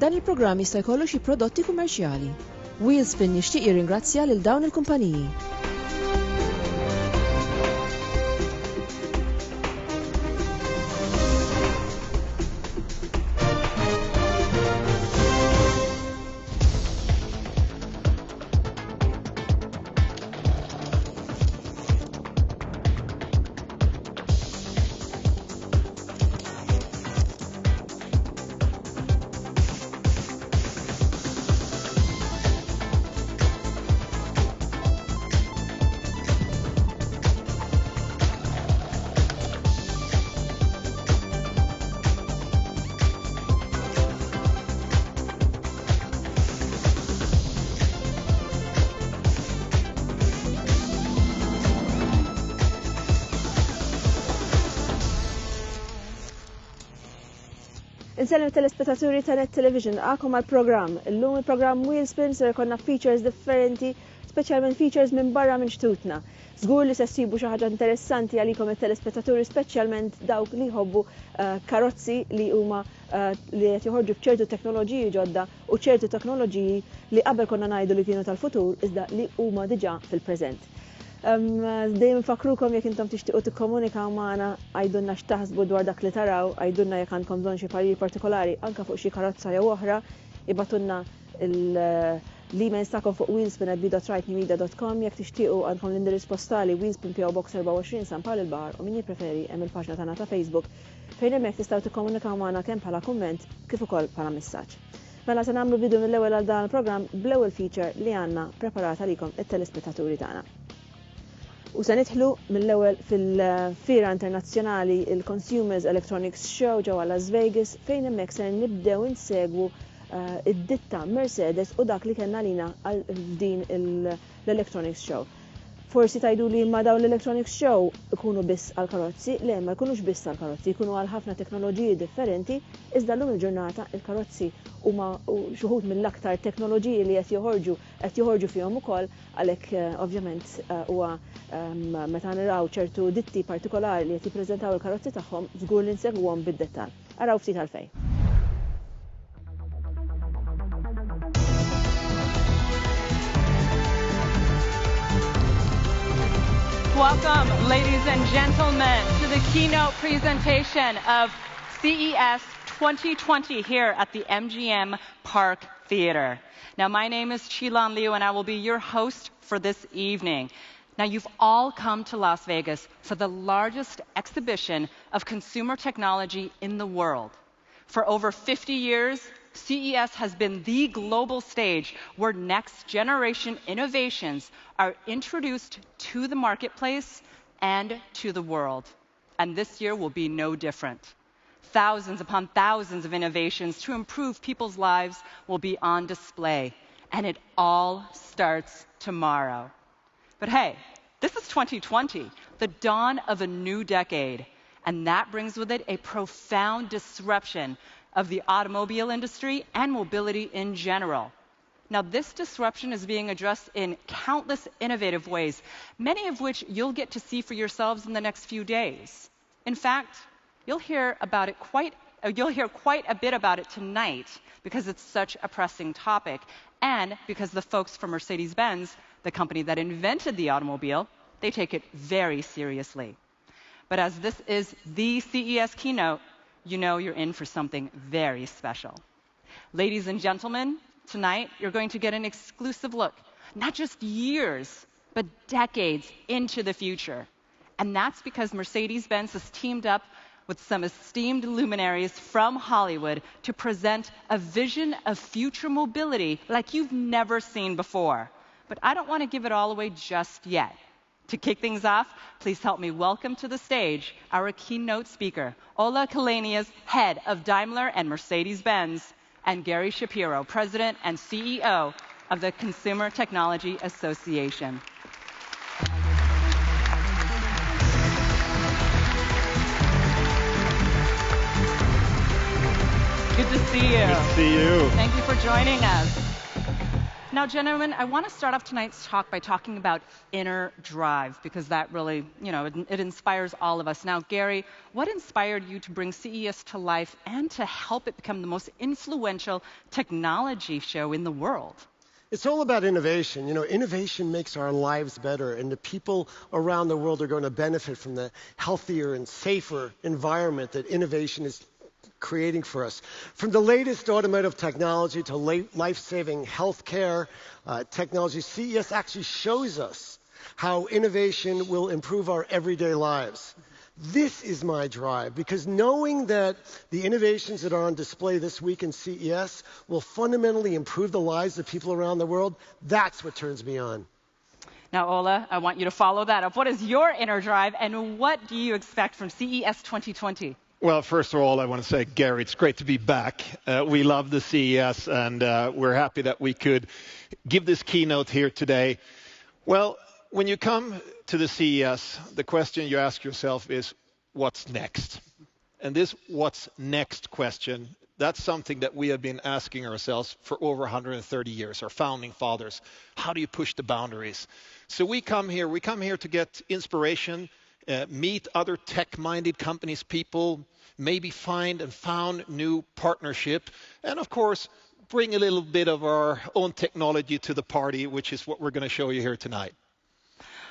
Dan il-programm jista' jkollu xi prodotti kummerċjali. Wheelspin jixtieq jirringrazzja lil dawn il-kumpaniji. Insellem telespettaturi ta' Net Television għakom għal-programm. Illum il-programm Wheelspin ser konna features differenti, speċjalment features minn barra minn xtutna. Żgur li se ssibu xi ħaġa interessanti għalikom il-telespettaturi, speċjalment dawk li jħobbu karozzi li huma li qed joħorġu b'ċertu teknoloġiji ġodda u ċertu teknoloġiji li qabel konna ngħidu li kienu tal-futur iżda li huma diġà fil-preżent. Dejjem infakrukom jekk intom tixtiequ tikkomunikaw magħna, għajdulna x'taħsbu dwar dak li taraw, għajdulna jekk għandkom bżonn xi parir partikolari anke fuq xi karozza jew oħra, ibatulna l-emails tagħkom fuq wheelspin@b.rightnewmedia.com jekk tixtiequ għandkom l-indirizz postali Wheelspin PO Box 24 San Pawl il-Baħar u min jippreferi hemm il-paġna tagħna ta' Facebook fejn hemmhekk tistgħu tikkomunikaw magħna kemm bħala kumment kif ukoll bħala messaġġ. Mela se nagħmlu bidu mill-ewwel għal dan il-programm bl-ewwel feature li għandna preparata għalikom it-telespettaturi tagħna. U se nidħlu mill-ewwel fil-Fira Internazzjonali il-Consumers Electronics Show ġewwa Las Vegas fejn hemmhekk se nibdew insegwu id-ditta Mercedes u dak li kellna lina għal din l-Electronics Show. Forsi tajdu li ma dawn l-Electronics Show ikunu biss għal karozzi, le ma jkunux biss għal karozzi, jkunu għal ħafna teknoloġiji differenti, iżda llum il-ġurnata il-karozzi huma xuħud mill-aktar teknoloġiji li qed joħorġu fihom ukoll għalhekk ovvjament huwa meta naraw ċertu ditti partikolari li qed jippreżentaw il-karozzi tagħhom żgur li nsegwhom bid-dettall. Araw ftit għalfejn. Welcome, ladies and gentlemen, to the keynote presentation of CES 2020 here at the MGM Park Theater. Now, my name is Qilan Liu, and I will be your host for this evening. Now, you've all come to Las Vegas for the largest exhibition of consumer technology in the world. For over 50 years, CES has been the global stage where next-generation innovations are introduced to the marketplace and to the world. And this year will be no different. Thousands upon thousands of innovations to improve people's lives will be on display. And it all starts tomorrow. But hey, this is 2020, the dawn of a new decade. And that brings with it a profound disruption of the automobile industry and mobility in general. Now, this disruption is being addressed in countless innovative ways, many of which you'll get to see for yourselves in the next few days. In fact, you'll hear quite a bit about it tonight because it's such a pressing topic, and because the folks from Mercedes-Benz, the company that invented the automobile, they take it very seriously. But as this is the CES keynote, you know you're in for something very special. Ladies and gentlemen, tonight you're going to get an exclusive look, not just years, but decades into the future. And that's because Mercedes-Benz has teamed up with some esteemed luminaries from Hollywood to present a vision of future mobility like you've never seen before. But I don't want to give it all away just yet. To kick things off, please help me welcome to the stage our keynote speaker, Ola Kalanias, head of Daimler and Mercedes-Benz, and Gary Shapiro, president and CEO of the Consumer Technology Association. Good to see you. Good to see you. Thank you for joining us. Now, gentlemen, I want to start off tonight's talk by talking about inner drive, because that really, it inspires all of us. Now, Gary, what inspired you to bring CES to life and to help it become the most influential technology show in the world? It's all about innovation. Innovation makes our lives better, and the people around the world are going to benefit from the healthier and safer environment that innovation is creating for us. From the latest automotive technology to life-saving healthcare technology, CES actually shows us how innovation will improve our everyday lives. This is my drive, because knowing that the innovations that are on display this week in CES will fundamentally improve the lives of people around the world, that's what turns me on. Now, Ola, I want you to follow that up. What is your inner drive, and what do you expect from CES 2020? Well, first of all, I want to say, Gary, it's great to be back. We love the CES, and we're happy that we could give this keynote here today. Well, when you come to the CES, the question you ask yourself is, what's next? And this what's next question, that's something that we have been asking ourselves for over 130 years, our founding fathers. How do you push the boundaries? So we come here to get inspiration, meet other tech-minded companies, people, maybe find and found new partnership, and of course, bring a little bit of our own technology to the party, which is what we're going to show you here tonight.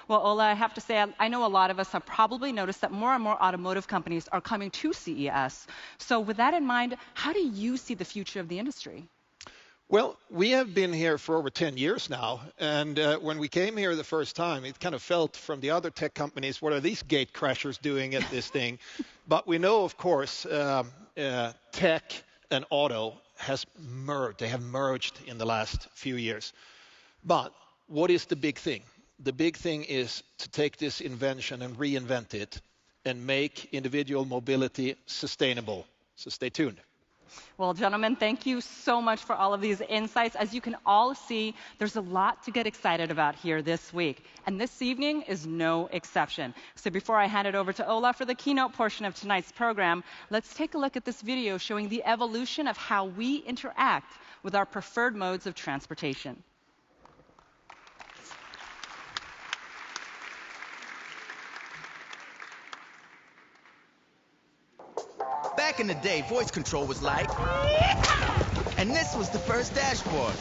Well, Ola, I have to say, I know a lot of us have probably noticed that more and more automotive companies are coming to CES. So with that in mind, how do you see the future of the industry? Well, we have been here for over 10 years now, and when we came here the first time, it kind of felt from the other tech companies, what are these gate crashers doing at this thing? But we know, of course, tech and auto has merged. They have merged in the last few years. But what is the big thing? The big thing is to take this invention and reinvent it and make individual mobility sustainable. So stay tuned. Well, gentlemen, thank you so much for all of these insights. As you can all see, there's a lot to get excited about here this week. And this evening is no exception. So before I hand it over to Ola for the keynote portion of tonight's program, let's take a look at this video showing the evolution of how we interact with our preferred modes of transportation. Back in the day, voice control was like, and this was the first dashboard.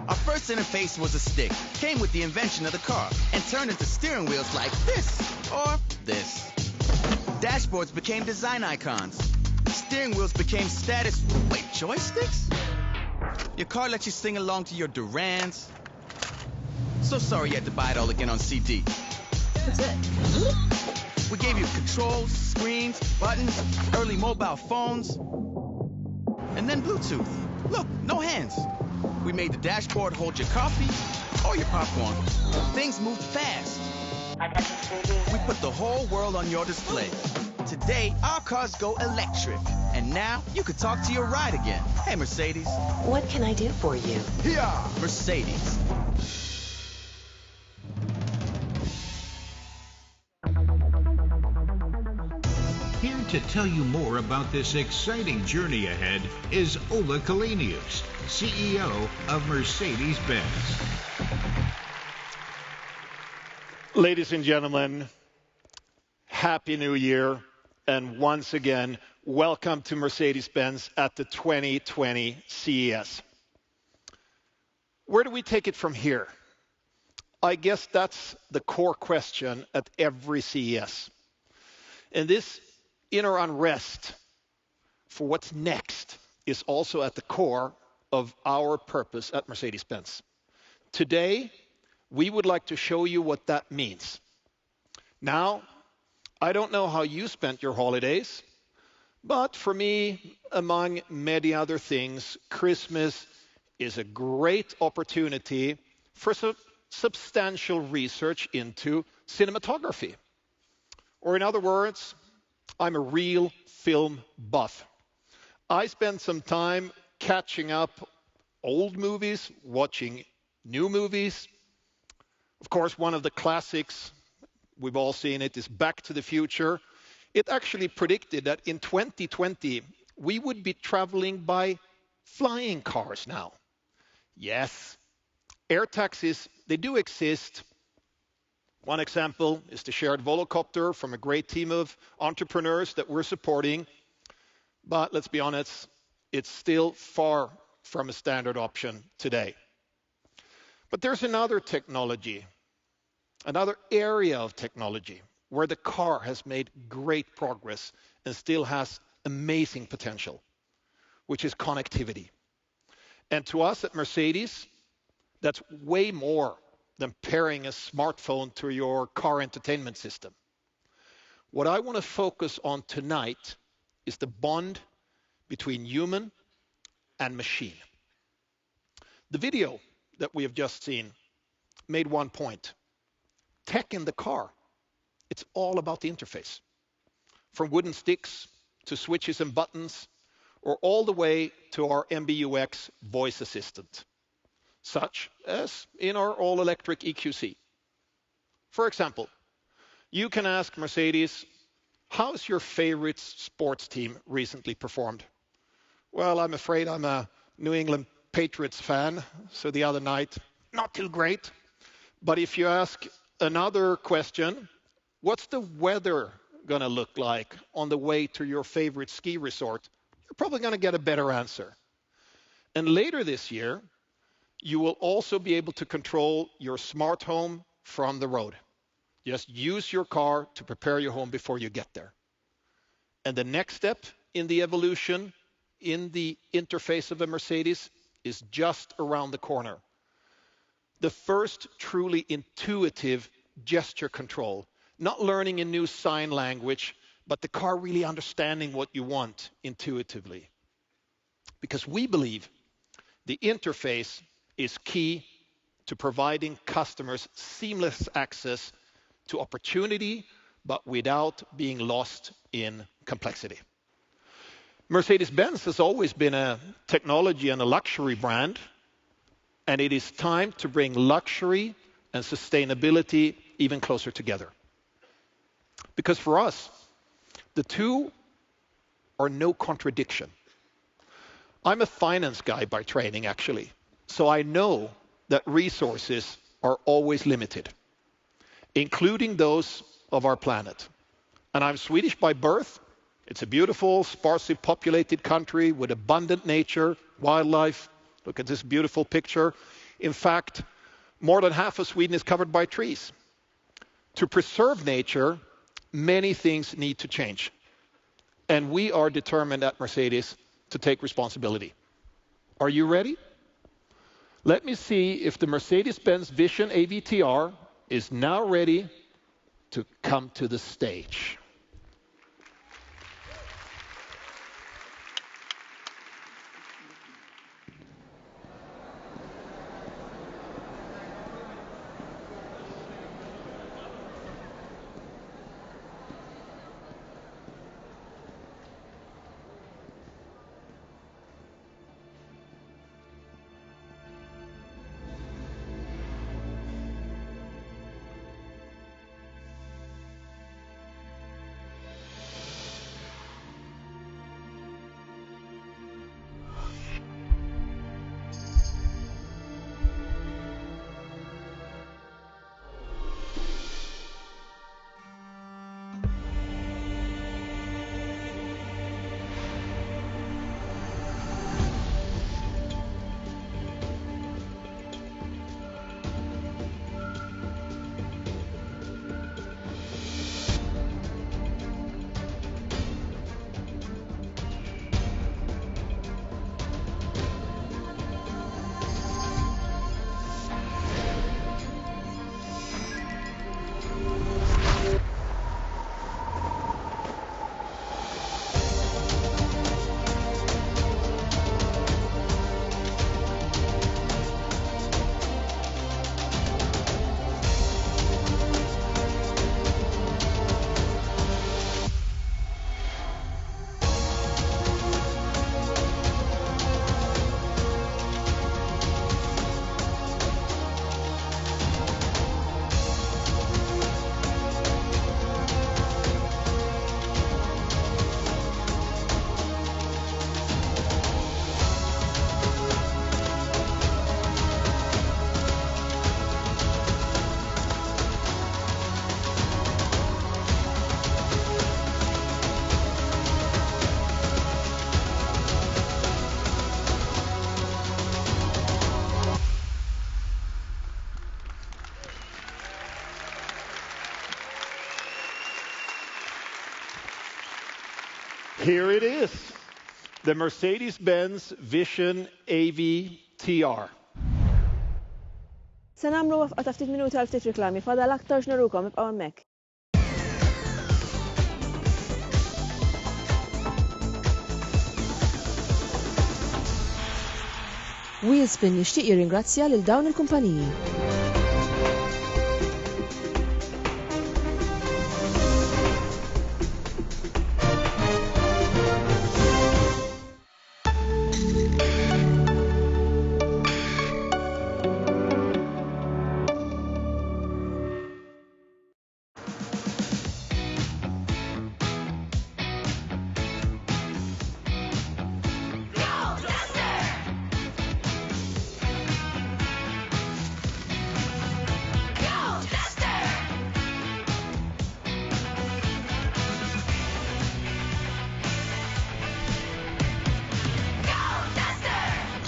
Our first interface was a stick, came with the invention of the car, and turned into steering wheels like this, or this. Dashboards became design icons. Steering wheels became status, wait, joysticks? Your car lets you sing along to your Durans. So sorry you had to buy it all again on CD. That's it. We gave you controls, screens, buttons, early mobile phones, and then Bluetooth. Look, no hands. We made the dashboard hold your coffee or your popcorn. Things moved fast. We put the whole world on your display. Today, our cars go electric. And now, you could talk to your ride again. Hey, Mercedes. What can I do for you? Here, Mercedes. Here to tell you more about this exciting journey ahead is Ola Kalenius, CEO of Mercedes-Benz. Ladies and gentlemen, Happy New Year, and once again, welcome to Mercedes-Benz at the 2020 CES. Where do we take it from here? I guess that's the core question at every CES. And this inner unrest for what's next is also at the core of our purpose at Mercedes-Benz. Today, we would like to show you what that means. Now, I don't know how you spent your holidays, but for me, among many other things, Christmas is a great opportunity for substantial research into cinematography. Or in other words, I'm a real film buff. I spend some time catching up old movies, watching new movies. Of course, one of the classics, we've all seen it, is Back to the Future. It actually predicted that in 2020, we would be traveling by flying cars now. Yes, Air taxis, they do exist. One example is the shared Volocopter from a great team of entrepreneurs that we're supporting. But let's be honest, it's still far from a standard option today. But there's another technology, another area of technology where the car has made great progress and still has amazing potential, which is connectivity. And to us at Mercedes, that's way more than pairing a smartphone to your car entertainment system. What I want to focus on tonight is the bond between human and machine. The video that we have just seen made one point. Tech in the car, it's all about the interface. From wooden sticks to switches and buttons, or all the way to our MBUX voice assistant, such as in our all-electric EQC. For example, you can ask Mercedes, how's your favorite sports team recently performed? Well, I'm afraid I'm a New England Patriots fan, so the other night, not too great. But if you ask another question, what's the weather going to look like on the way to your favorite ski resort? You're probably going to get a better answer. And later this year, you will also be able to control your smart home from the road. Just use your car to prepare your home before you get there. And the next step in the evolution in the interface of a Mercedes is just around the corner. The first truly intuitive gesture control, not learning a new sign language, but the car really understanding what you want intuitively. Because we believe the interface is key to providing customers seamless access to opportunity, but without being lost in complexity. Mercedes-Benz has always been a technology and a luxury brand, and it is time to bring luxury and sustainability even closer together. Because for us, the two are no contradiction. I'm a finance guy by training, actually, so I know that resources are always limited, including those of our planet. And I'm Swedish by birth. It's a beautiful, sparsely populated country with abundant nature, wildlife. Look at this beautiful picture. In fact, more than half of Sweden is covered by trees. To preserve nature, many things need to change. And we are determined at Mercedes to take responsibility. Are you ready? Let me see if the Mercedes-Benz Vision AVTR is now ready to come to the stage. Here it is, the Mercedes-Benz Vision AV-TR. Se nagħmlu wafqa ta' ftit minuti għal ftit riklami, fadal aktar x'narukom ibqgħu hemmhekk. Wheelspin jixtieq jirringrazzja lil dawn il-kumpaniji.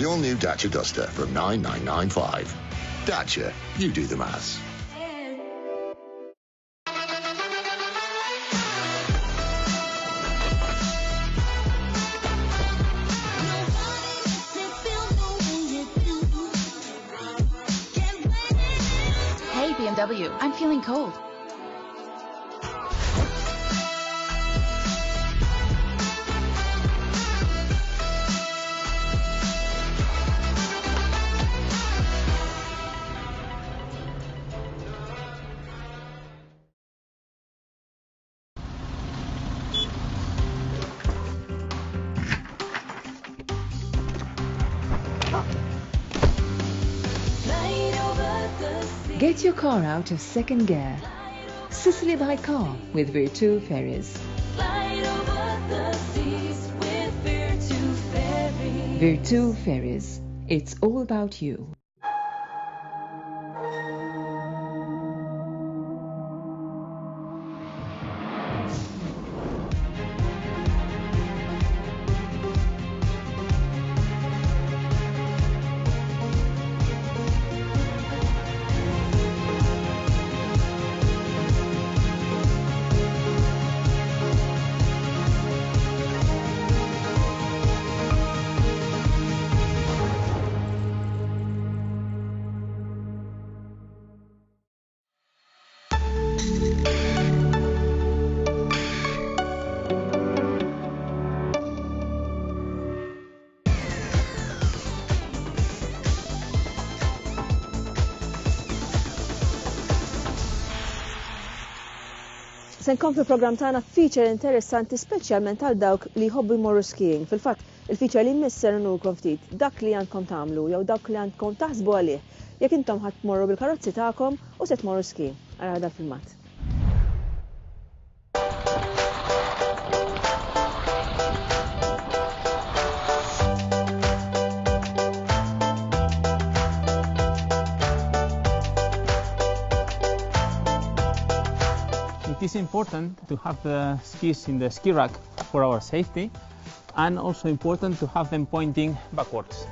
The all-new Dacia Duster from $9,995. Dacia, you do the maths. Hey, BMW, I'm feeling cold. Get your car out of second gear. Sicily by car with Virtu Ferries. Virtu Ferries. It's all about you. Se nkomplu program tagħna feature interessanti speċjalment għal dawk li jħobbu jmorru skiing. Fil-fatt, il-feature li misser nulkom ftit dak li għandkom tagħmlu jew dawk li għandkom taħsbu għalih jekk intom ħadd tmorru bil-karozzi tagħkom u se tmorru skiing. Ara għadha filmat. It is important to have the skis in the ski rack for our safety, and also important to have them pointing backwards.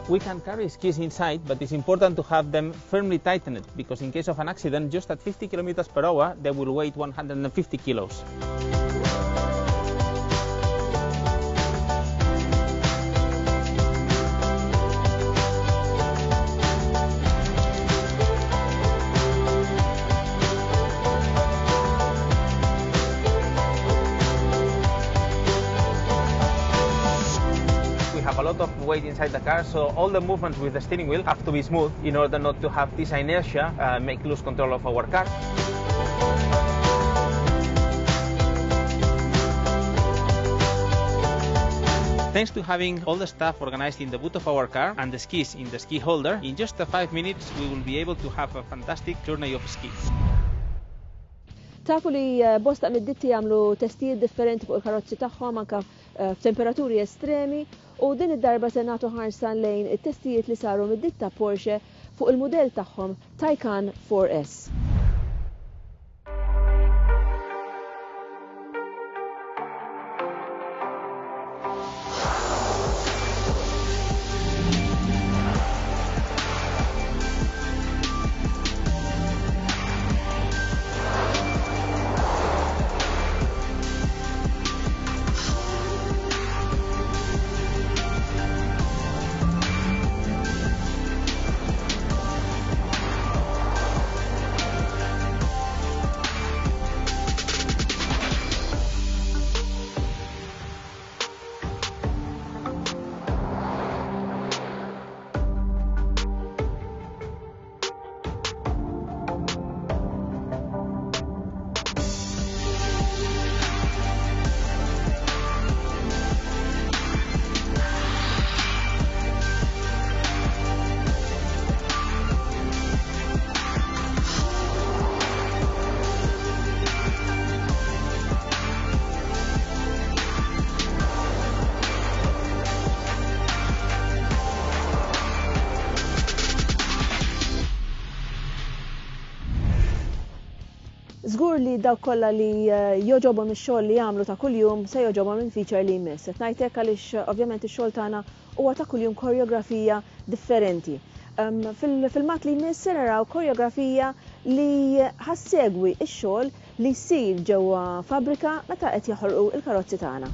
We can carry skis inside, but it's important to have them firmly tightened because in case of an accident, just at 50 kilometers per hour, they will weigh 150 kilos. A lot of weight inside the car, so all the movements with the steering wheel have to be smooth in order not to have this inertia make lose control of our car. Thanks to having all the stuff organized in the boot of our car and the skis in the ski holder, in just 5 minutes we will be able to have a fantastic journey of skis. Tafu li bosta mid-ditti jagħmlu testijiet differenti fuq il-karozzi tagħhom anke f'temperaturi estremi u din id-darba se nagħtu ħarsan lejn it-testijiet li saru mid-ditta Porsche fuq il-mudell tagħhom Taycan 4S. Żgur li dawk kollha li joġobhom ix-xogħol li jagħmlu ta' kuljum se joġobhom il-feature li jmiss. Qed ngħid hekk għaliex ovvjament ix-xogħol tagħna huwa ta' kuljum koreografija differenti. Fil-mat li jmiss se naraw koreografija li ħassegwi x-xogħol li jsir ġewwa fabbrika meta qed jaħolqu il-karozzi tagħna.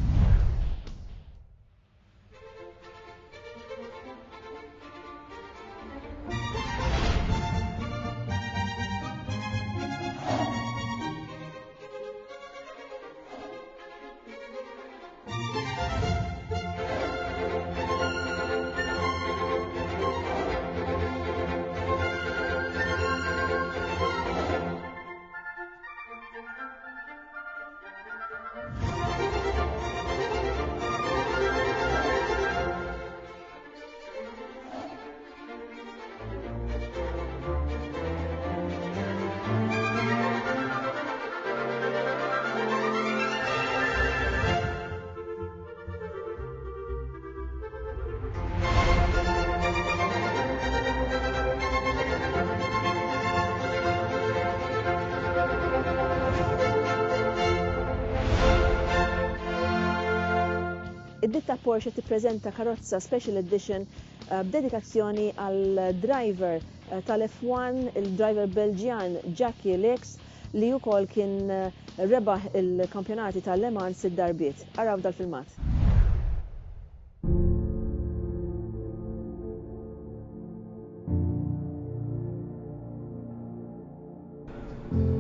Id-ditta Porsche tippreżenta karozza Special Edition b'dedikazzjoni għal driver tal-F1, il-driver Belġjan Jackie Lex, li wkoll kien rebaħ il-kampjonati tal-Le Mans id-darbiet. Araw dal-filmat.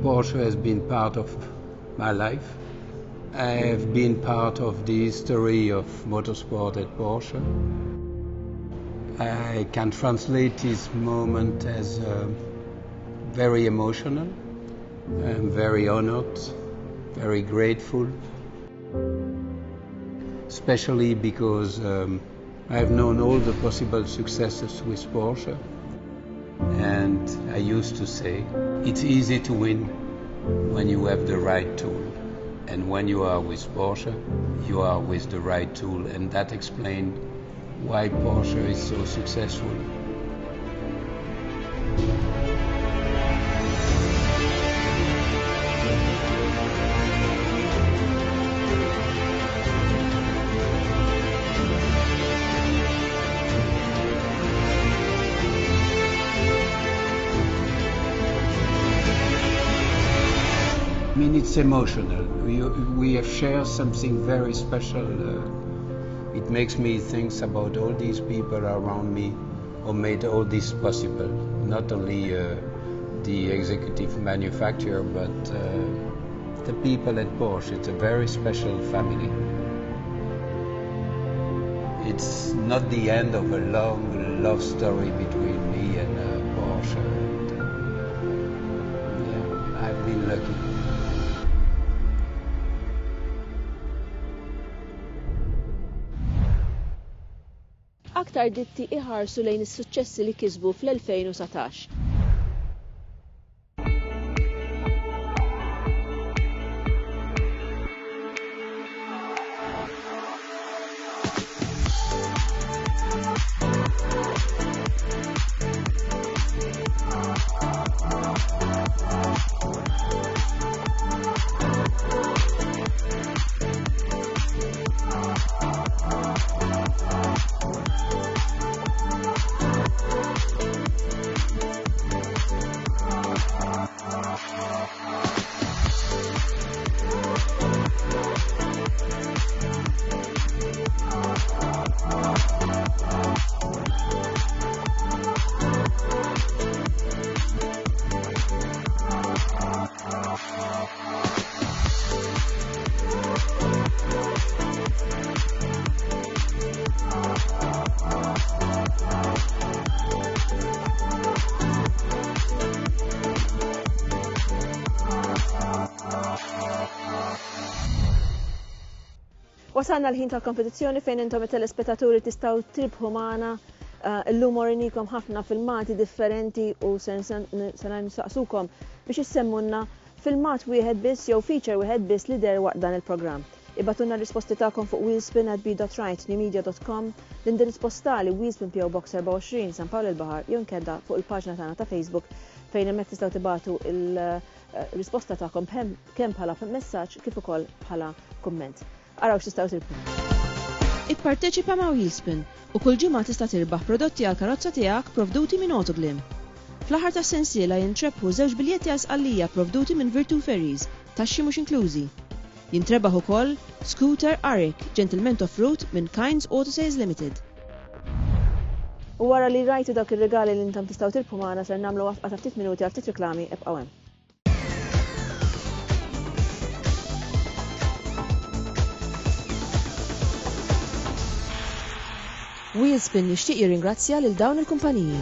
Porsche has been part of my life. I have been part of the history of motorsport at Porsche. I can translate this moment as very emotional. I'm very honored, very grateful, especially because I've known all the possible successes with Porsche. And I used to say, it's easy to win when you have the right tool. And when you are with Porsche, you are with the right tool, and that explains why Porsche is so successful. I mean, it's emotional. We have shared something very special. It makes me think about all these people around me who made all this possible. Not only the executive manufacturer, but the people at Porsche. It's a very special family. It's not the end of a long love story between me and Porsche. Yeah, I've been lucky. Aktar ditti iħarsu lejn is-suċċessi li kisbu fl-2019. Wasalna l-ħin tal-kompetizzjoni fejn intom it-telespettaturi tistgħu tibħu magħna llum orinikom ħafna filmati differenti u se nsaqsukom biex issemmulna filmat wieħed biss jew feature wieħed biss li der waqt dan il-programm. Ibatulna r-risposti tagħkom fuq wheelspin@b.rightnewmedia.com, l-indirizz postali Wheelspin PO Box 24 San Paolo il-Baħar jew nkella fuq il-paġna tagħna ta' Facebook fejn hemmhekk tistgħu tibagħtu il-risposta tagħkom kemm bħala messaġġ kif ukoll bħala kumment. Araw x'tistgħu tirbu. Ipparteċipa ma' Wheelspin u kull ġimgħa tista' tirbaħ prodotti għall karozza tiegħek provduti minn Autoglim. Fl-aħħar tas-sensiela jintrebħu 2 biljetti għal sqallija provduti minn Virtu Ferries, taxxi mhux inklużi. Jintrebaħ ukoll Scooter Arik Gentleman Off-Road minn Kinds Auto Sales Limited. U wara li rajtu dawk ir-regali li intom tistgħu tirbħu magħna ser nagħmlu waqfa ta' ftit minuti għal ftit riklami ibqgħu hemm. Wheelspin jixtieq jirringrazzja lil dawn il-kumpaniji.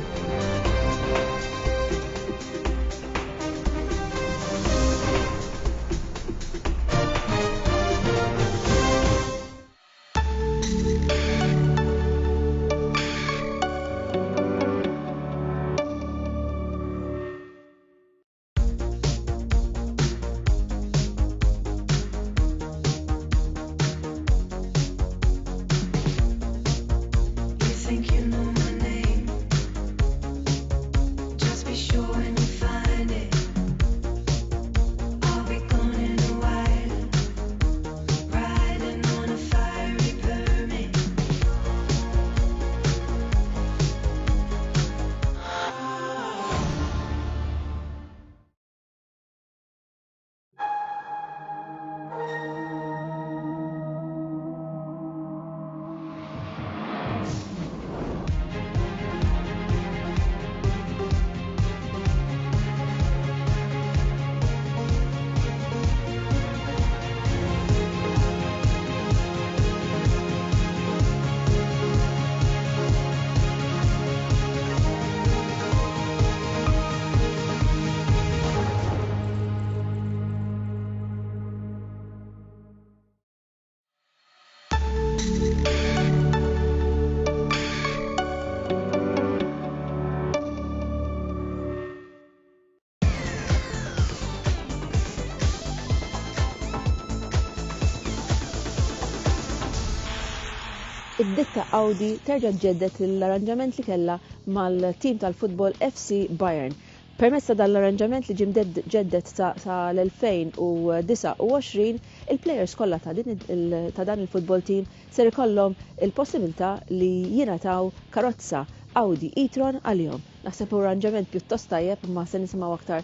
Id-ditta Audi terġa' ġeddet l-arranġament li kellha mal-tim tal-futbol FC Bayern. Permezz ta' dan l-arranġament li ġim ġeddet sa l-2029, il-plejers kollha ta' dan il-futbol team ser ikollhom il-possibilità li jingħataw karozza Audi e-tron għalihom. Naħseb arranġament pjuttost tajjeb ma se nisimgħu aktar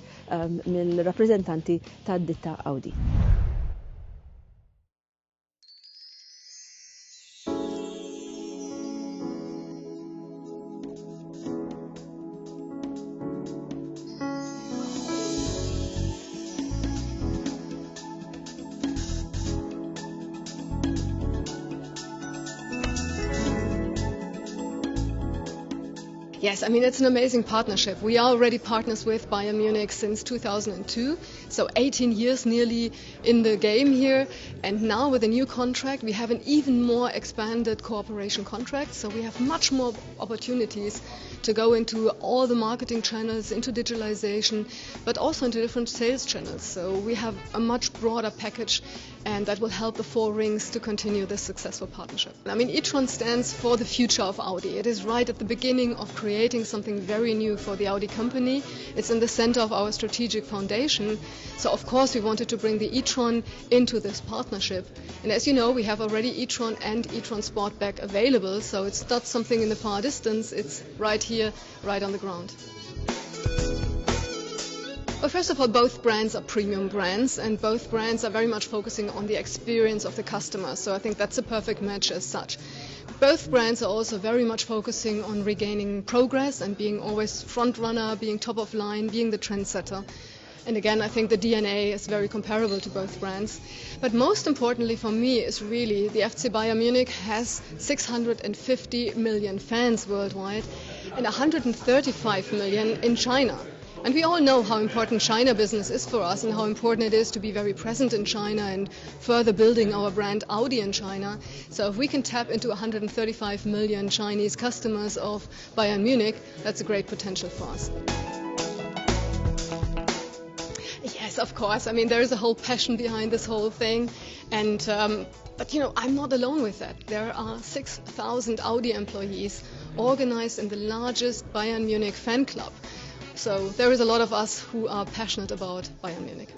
mill-rappreżentanti tad-ditta Audi. Yes, I mean, it's an amazing partnership. We are already partners with Bayern Munich since 2002, so 18 years nearly in the game here. And now with a new contract, we have an even more expanded cooperation contract, so we have much more opportunities to go into all the marketing channels, into digitalization, but also into different sales channels. So we have a much broader package, and that will help the four rings to continue this successful partnership. I mean, e-tron stands for the future of Audi. It is right at the beginning of creating something very new for the Audi company. It's in the center of our strategic foundation. So of course we wanted to bring the e-tron into this partnership. And as you know, we have already e-tron and e-tron Sportback available, so it's not something in the far distance, it's right here, right on the ground. Well, first of all, both brands are premium brands, and both brands are very much focusing on the experience of the customer, so I think that's a perfect match as such. Both brands are also very much focusing on regaining progress and being always front runner, being top of line, being the trendsetter. And again, I think the DNA is very comparable to both brands. But most importantly for me is really the FC Bayern Munich has 650 million fans worldwide and 135 million in China. And we all know how important China business is for us and how important it is to be very present in China and further building our brand Audi in China. So if we can tap into 135 million Chinese customers of Bayern Munich, that's a great potential for us. Yes, of course. I mean, there is a whole passion behind this whole thing. And but, you know, I'm not alone with that. There are 6,000 Audi employees organized in the largest Bayern Munich fan club. So there is a lot of us who are passionate about Bayern Munich.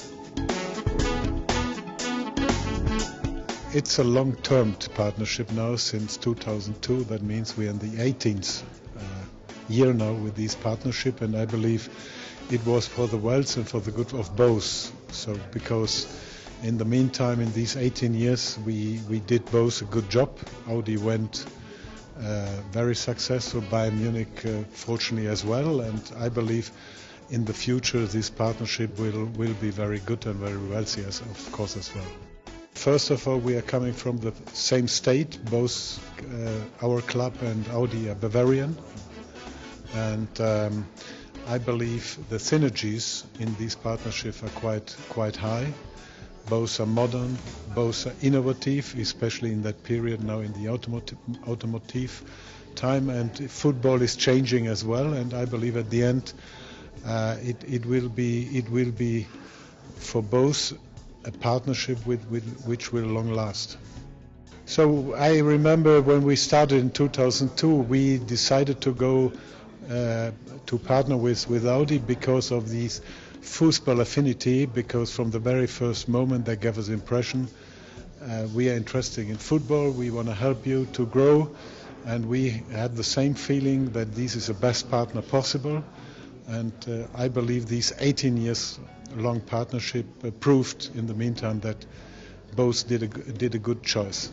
It's a long-term partnership now since 2002. That means we're in the 18th year now with this partnership, and I believe it was for the wealth and for the good of both. So because in the meantime, in these 18 years, we did both a good job. Audi went very successful, Bayern Munich fortunately as well, and I believe in the future this partnership will be very good and very wealthy of course as well. First of all, we are coming from the same state. Both our club and Audi are Bavarian, and I believe the synergies in this partnership are quite high. Both are modern, both are innovative, especially in that period now in the automotive time, and football is changing as well. And I believe at the end it will be for both a partnership which will long last. So I remember when we started in 2002, we decided to go to partner with Audi because of these football affinity, because from the very first moment they gave us the impression we are interested in football, we want to help you to grow, and we had the same feeling that this is the best partner possible. And I believe this 18 years long partnership proved in the meantime that both did a good choice.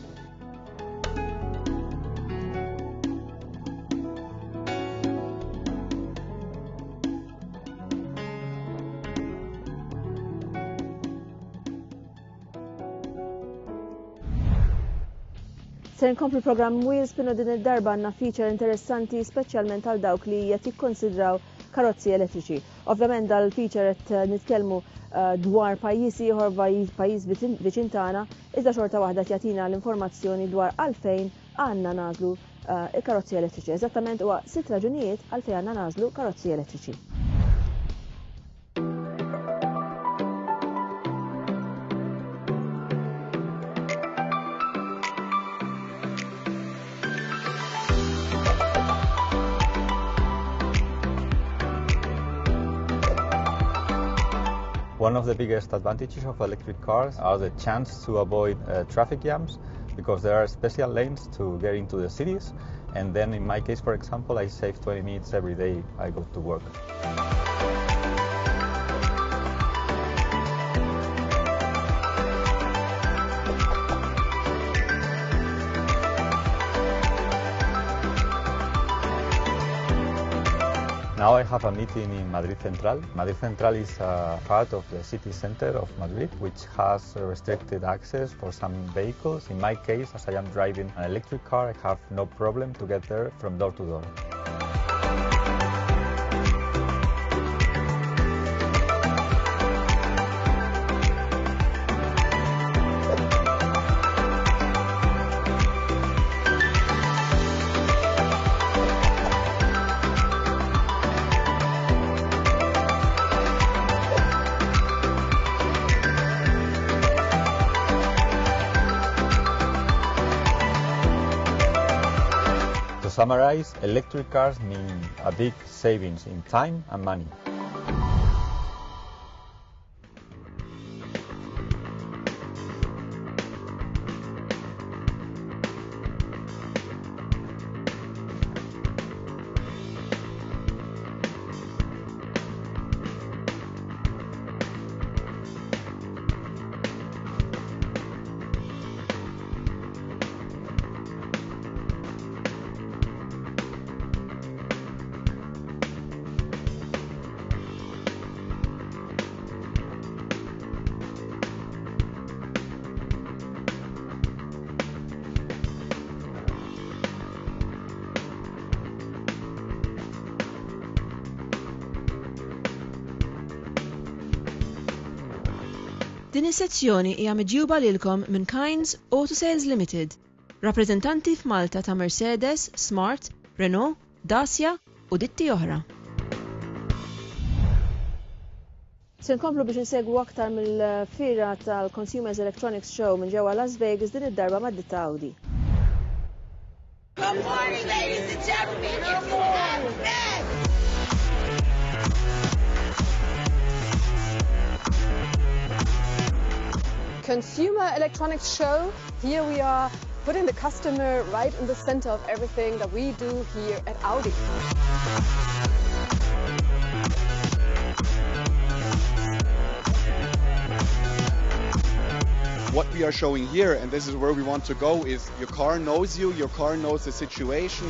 Se nkomplu programm Wheelspin u din id-darba għandna feature interessanti speċjalment għal dawk li qed jikkonsidraw karozzi elettriċi. Ovvjament dal-feature qed nitkellmu dwar pajjiż ieħor pajjiż viċin tagħna, iżda xorta waħda tagħtina l-informazzjoni dwar għalfejn għandna nagħżlu karozzi elettriċi. Eżattament huwa 6 raġunijiet għalfejn għandna nagħżlu karozzi elettriċi. One of the biggest advantages of electric cars are the chance to avoid traffic jams, because there are special lanes to get into the cities, and then in my case, for example, I save 20 minutes every day I go to work. Now I have a meeting in Madrid Central. Madrid Central is a part of the city center of Madrid, which has restricted access for some vehicles. In my case, as I am driving an electric car, I have no problem to get there from door to door. To summarize, electric cars mean a big savings in time and money. Din is-sezzjoni hija miġjuba lilkom minn Kynes Auto Sales Limited, rappreżentanti f'Malta ta' Mercedes, Smart, Renault, Dacia u ditti oħra. Se nkomplu biex insegwu aktar mill-fira tal-Consumers Electronics Show minn ġewwa Las Vegas din id-darba mad-ditta Audi. Good morning, ladies and gentlemen. Good morning. consumer electronics show. Here we are putting the customer right in the center of everything that we do here at Audi. What we are showing here, and this is where we want to go, is your car knows you, your car knows the situation.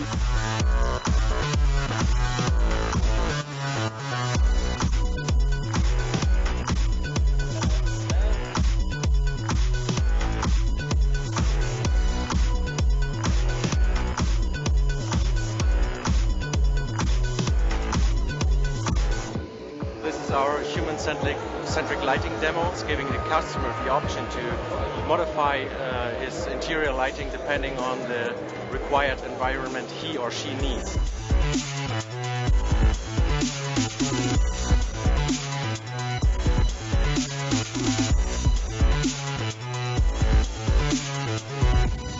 Our human-centric lighting demos, giving the customer the option to modify his interior lighting depending on the required environment he or she needs.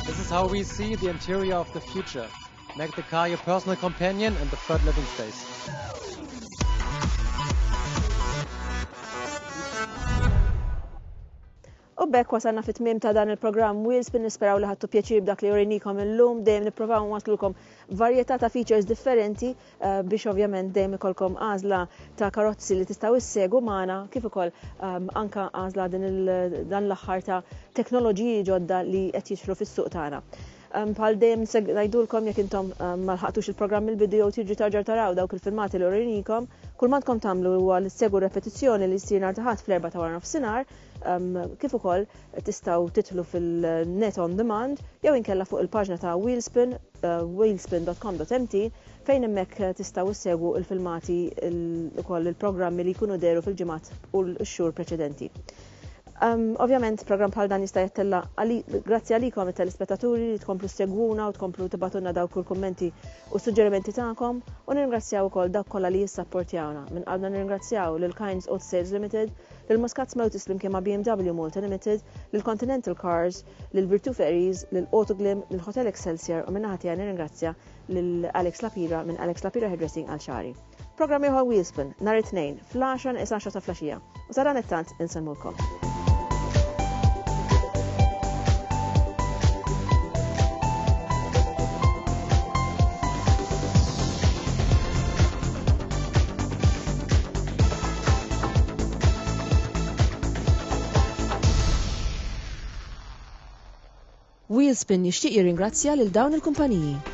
This is how we see the interior of the future. Make the car your personal companion and the third living space. U bekk wasalna fit-tmiem ta' dan il-programm Wheelspin, nisperaw li ħadtu pjaċir b'dak li urinikom illum, dejjem nipprovaw nwaslulkom varjetà ta' features differenti biex ovvjament dejjem ikolkom għażla ta' karozzi li tistgħu issegu magħna kif ukoll anke għażla dan l-aħħar ta' teknoloġiji ġodda li qed jidħlu fis-suq tagħna. Bħal dejjem ngħidulkom jekk intom ma lħaqtux il-programm il-video tiġi tarġa' taraw dawk il-filmati li urinikom, kull ma tkom tagħmlu huwa li ssegwu repetizzjoni li ssir nhar ta' ħadd fl-4 ta' wara nofsinhar, kif ukoll tistgħu tidħlu fil-net on demand jew inkella fuq il-paġna ta' Wheelspin, wheelspin.com.mt fejn hemmhekk tistgħu issegwu l-filmati ukoll il-programmi li jkunu deru fil-ġimgħat u l-xhur preċedenti. Ovvjament program bħal dan jista' jattella grazzi għalikom it-telespettaturi li tkomplu segwuna u tkomplu tibatulna dawk il-kummenti u suġġerimenti tagħkom u nirringrazzjaw ukoll dawk kollha li jissapportjawna. Minn qalbna nirringrazzjaw lil Kinds Auto Sales Limited, lil Muscat Motors flimkien ma' BMW Malta Limited, lil Continental Cars, lil Virtu Ferries, lil Autoglim, lil Hotel Excelsior u minnaħa tiegħi nirringrazzja lil Alex Lapira minn Alex Lapira Hairdressing għal xari. Programm ieħor Wheelspin nhar it-tnejn fl-10 isa 10 ta' flaxija. U sa dan it-tant insemmulkom. Wheelspin jixtieq jirringrazzja lil dawn il-kumpaniji.